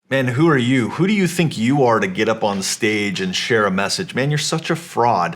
Man, who are you? Who do you think you are to get up on stage and share a message? Man, you're such a fraud.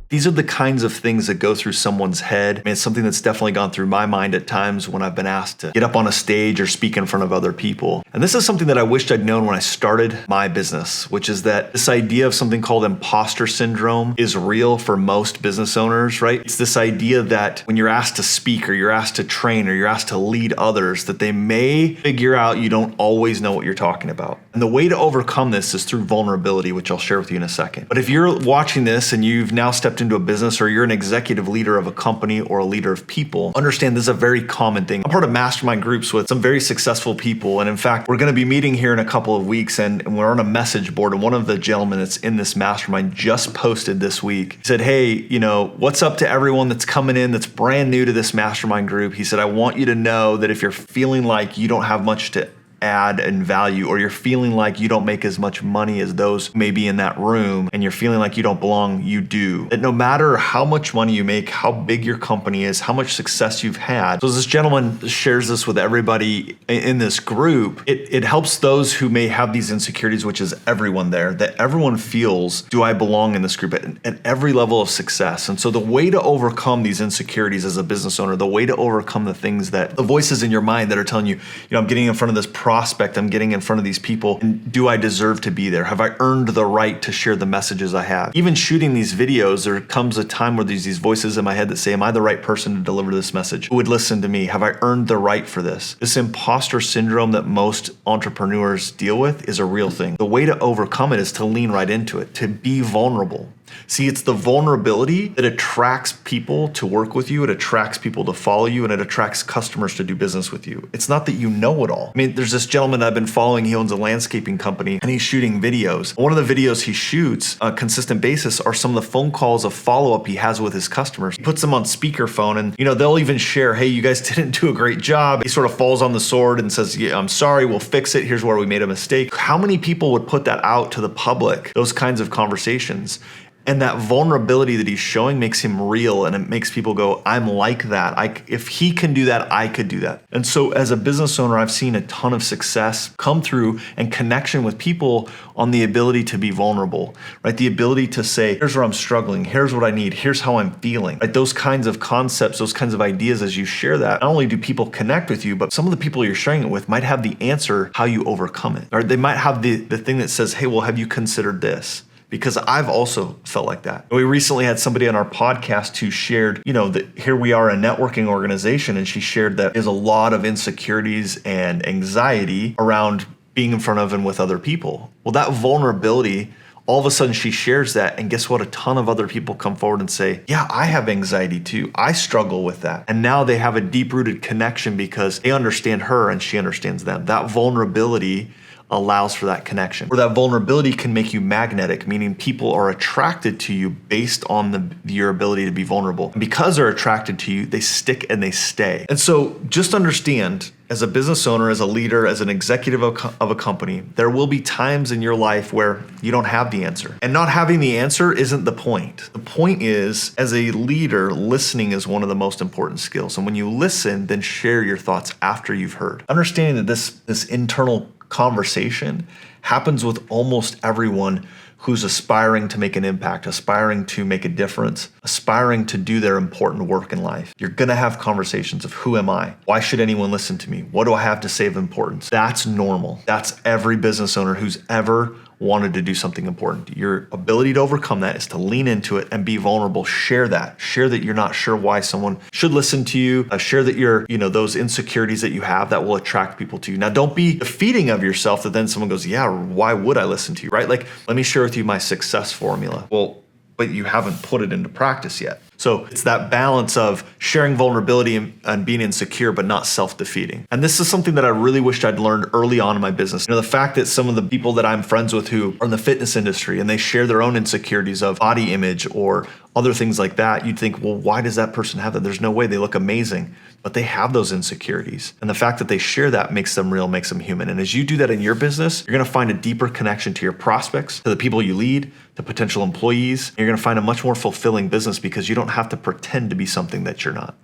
These are the kinds of things that go through someone's head. I mean, it's something that's definitely gone through my mind at times when I've been asked to get up on a stage or speak in front of other people. And this is something that I wished I'd known when I started my business, which is that this idea of something called imposter syndrome is real for most business owners, right? It's this idea that when you're asked to speak or you're asked to train or you're asked to lead others, that they may figure out you don't always know what you're talking about. And the way to overcome this is through vulnerability, which I'll share with you in a second. But if you're watching this and you've now stepped into a business or you're an executive leader of a company or a leader of people, understand this is a very common thing. I'm part of mastermind groups with some very successful people. And in fact, we're going to be meeting here in a couple of weeks and we're on a message board. And one of the gentlemen that's in this mastermind just posted this week. He said, hey, what's up to everyone that's coming in that's brand new to this mastermind group? He said, I want you to know that if you're feeling like you don't have much to add and value, or you're feeling like you don't make as much money as those who may be in that room, and you're feeling like you don't belong, you do. That no matter how much money you make, how big your company is, how much success you've had. So as this gentleman shares this with everybody in this group, it helps those who may have these insecurities, which is everyone there, that everyone feels, do I belong in this group at every level of success? And so the way to overcome these insecurities as a business owner, the way to overcome the things that the voices in your mind that are telling you, I'm getting in front of this prospect, I'm getting in front of these people, and do I deserve to be there? Have I earned the right to share the messages I have? Even shooting these videos, there comes a time where there's these voices in my head that say, am I the right person to deliver this message? Who would listen to me? Have I earned the right for this? This imposter syndrome that most entrepreneurs deal with is a real thing. The way to overcome it is to lean right into it, to be vulnerable. See, it's the vulnerability that attracts people to work with you, it attracts people to follow you, and it attracts customers to do business with you. It's not that you know it all. I mean, there's this gentleman that I've been following, he owns a landscaping company, and he's shooting videos. One of the videos he shoots on a consistent basis are some of the phone calls of follow-up he has with his customers. He puts them on speakerphone, and they'll even share, hey, you guys didn't do a great job. He sort of falls on the sword and says, yeah, I'm sorry, we'll fix it. Here's where we made a mistake. How many people would put that out to the public, those kinds of conversations? And that vulnerability that he's showing makes him real, and it makes people go, I'm like that. If he can do that, I could do that. And so as a business owner, I've seen a ton of success come through and connection with people on the ability to be vulnerable, right? The ability to say, here's where I'm struggling. Here's what I need. Here's how I'm feeling. Right? Those kinds of concepts, those kinds of ideas, as you share that, not only do people connect with you, but some of the people you're sharing it with might have the answer how you overcome it. Or they might have the thing that says, hey, well, have you considered this? Because I've also felt like that. We recently had somebody on our podcast who shared, that here we are, a networking organization, and she shared that there's a lot of insecurities and anxiety around being in front of and with other people. Well, that vulnerability, all of a sudden she shares that, and guess what? A ton of other people come forward and say, yeah, I have anxiety too. I struggle with that. And now they have a deep-rooted connection because they understand her and she understands them. That vulnerability allows for that connection. Or that vulnerability can make you magnetic, meaning people are attracted to you based on your ability to be vulnerable. And because they're attracted to you, they stick and they stay. And so just understand, as a business owner, as a leader, as an executive of a company, there will be times in your life where you don't have the answer. And not having the answer isn't the point. The point is, as a leader, listening is one of the most important skills. And when you listen, then share your thoughts after you've heard. Understanding that this internal conversation happens with almost everyone who's aspiring to make an impact, aspiring to make a difference, aspiring to do their important work in life. You're going to have conversations of who am I? Why should anyone listen to me? What do I have to say of importance? That's normal. That's every business owner who's ever wanted to do something important. Your ability to overcome that is to lean into it and be vulnerable. Share that. Share that you're not sure why someone should listen to you. Share that you're, those insecurities that you have that will attract people to you. Now, don't be defeating of yourself that then someone goes, yeah, why would I listen to you, right? Like, let me share with you my success formula. Well, but you haven't put it into practice yet. So it's that balance of sharing vulnerability and being insecure, but not self-defeating. And this is something that I really wished I'd learned early on in my business. The fact that some of the people that I'm friends with who are in the fitness industry and they share their own insecurities of body image or other things like that, you'd think, well, why does that person have that? There's no way. They look amazing, but they have those insecurities. And the fact that they share that makes them real, makes them human. And as you do that in your business, you're going to find a deeper connection to your prospects, to the people you lead, to potential employees. You're going to find a much more fulfilling business because you don't have to pretend to be something that you're not.